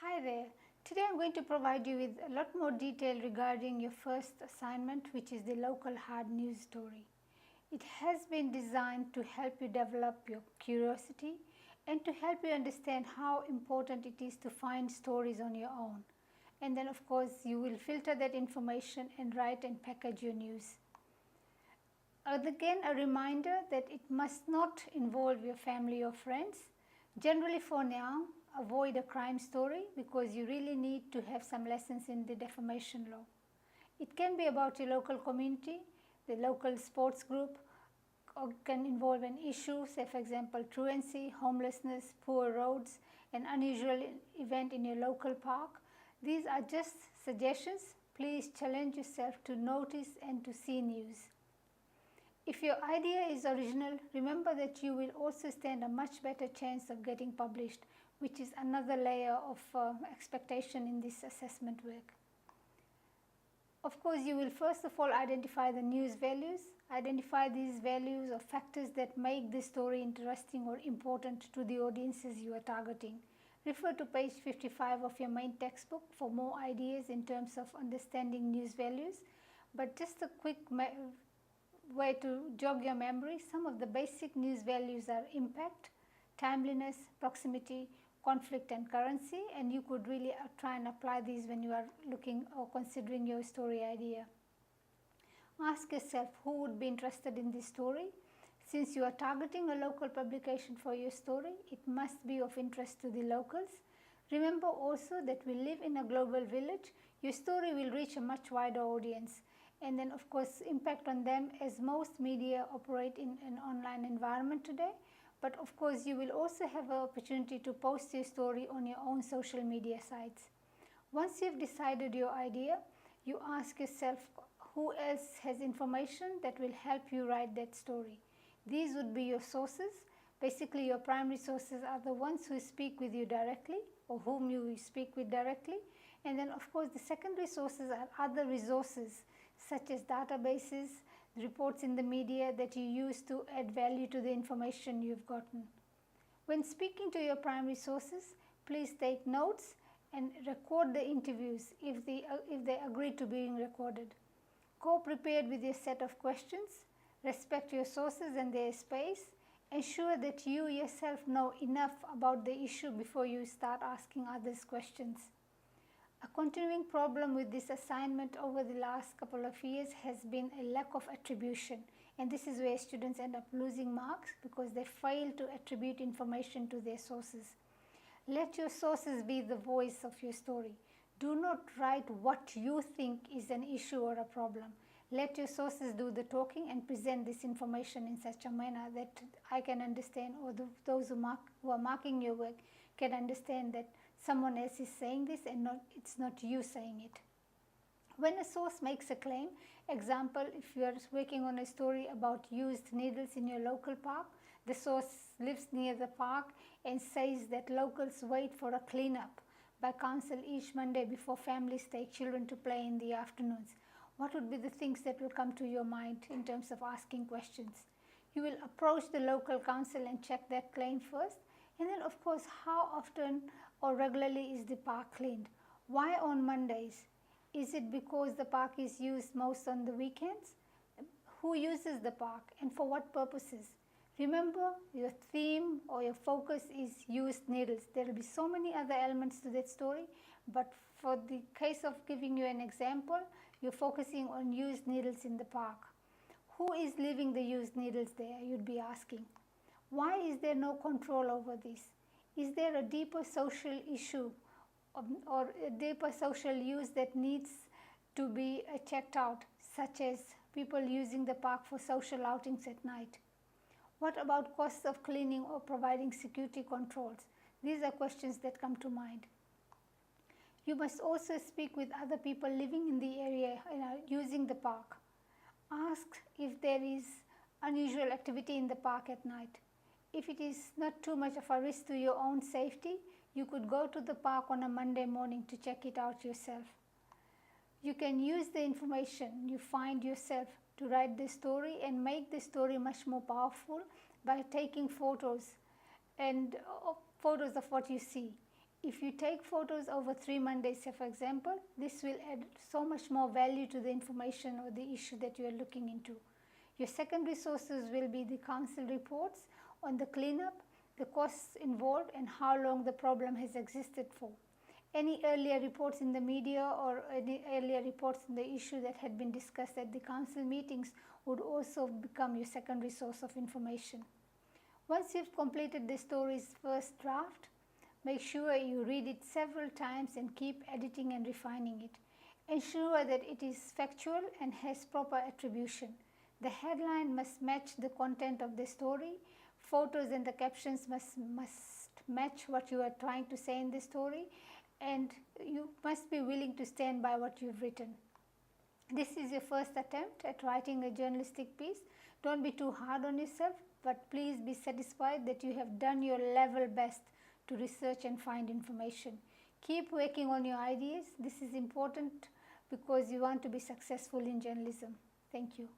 Hi there. Today I am going to provide you with a lot more detail regarding your first assignment, which is the local hard news story. It has been designed to help you develop your curiosity and to help you understand how important it is to find stories on your own. And then of course you will filter that information and write and package your news. Again, a reminder that it must not involve your family or friends. Generally for now, avoid a crime story because you really need to have some lessons in the defamation law. It can be about your local community, the local sports group, or can involve an issue, say for example truancy, homelessness, poor roads, an unusual event in your local park. These are just suggestions. Please challenge yourself to notice and to see news. If your idea is original, remember that you will also stand a much better chance of getting published, which is another layer of expectation in this assessment work. Of course, you will first of all identify the news values. Identify these values or factors that make the story interesting or important to the audiences you are targeting. Refer to page 55 of your main textbook for more ideas in terms of understanding news values. But just a quick way to jog your memory, some of the basic news values are impact, timeliness, proximity, conflict and currency, and you could really try and apply these when you are looking or considering your story idea. Ask yourself who would be interested in this story. Since you are targeting a local publication for your story, it must be of interest to the locals. Remember also that we live in a global village. Your story will reach a much wider audience. And then of course impact on them, as most media operate in an online environment today. But of course you will also have an opportunity to post your story on your own social media sites. Once you have decided your idea, you ask yourself who else has information that will help you write that story. These would be your sources. Basically your primary sources are the ones who speak with you directly or whom you speak with directly. And then of course the secondary sources are other resources such as databases, reports in the media that you use to add value to the information you've gotten. When speaking to your primary sources, please take notes and record the interviews if they agree to being recorded. Go prepared with your set of questions. Respect your sources and their space. Ensure that you yourself know enough about the issue before you start asking others questions. A continuing problem with this assignment over the last couple of years has been a lack of attribution, and this is where students end up losing marks because they fail to attribute information to their sources. Let your sources be the voice of your story. Do not write what you think is an issue or a problem. Let your sources do the talking and present this information in such a manner that I can understand, or those who are marking your work can understand that someone else is saying this and it's not you saying it. When a source makes a claim, example, if you are working on a story about used needles in your local park, the source lives near the park and says that locals wait for a cleanup by council each Monday before families take children to play in the afternoons. What would be the things that will come to your mind in terms of asking questions? You will approach the local council and check that claim first. And then of course, how often or regularly is the park cleaned? Why on Mondays? Is it because the park is used most on the weekends? Who uses the park and for what purposes? Remember, your theme or your focus is used needles. There will be so many other elements to that story, but for the case of giving you an example, you're focusing on used needles in the park. Who is leaving the used needles there, you'd be asking. Why is there no control over this? Is there a deeper social issue or a deeper social use that needs to be checked out, such as people using the park for social outings at night? What about costs of cleaning or providing security controls? These are questions that come to mind. You must also speak with other people living in the area using the park. Ask if there is unusual activity in the park at night. If it is not too much of a risk to your own safety, you could go to the park on a Monday morning to check it out yourself. You can use the information you find yourself to write the story and make the story much more powerful by taking photos and photos of what you see. If you take photos over 3 Mondays, say for example, this will add so much more value to the information or the issue that you are looking into. Your secondary sources will be the council reports on the cleanup, the costs involved, and how long the problem has existed for. Any earlier reports in the media or any earlier reports on the issue that had been discussed at the council meetings would also become your secondary source of information. Once you've completed the story's first draft, make sure you read it several times and keep editing and refining it. Ensure that it is factual and has proper attribution. The headline must match the content of the story. Photos and the captions must match what you are trying to say in the story, and you must be willing to stand by what you've written. This is your first attempt at writing a journalistic piece. Don't be too hard on yourself, but please be satisfied that you have done your level best to research and find information. Keep working on your ideas. This is important because you want to be successful in journalism. Thank you.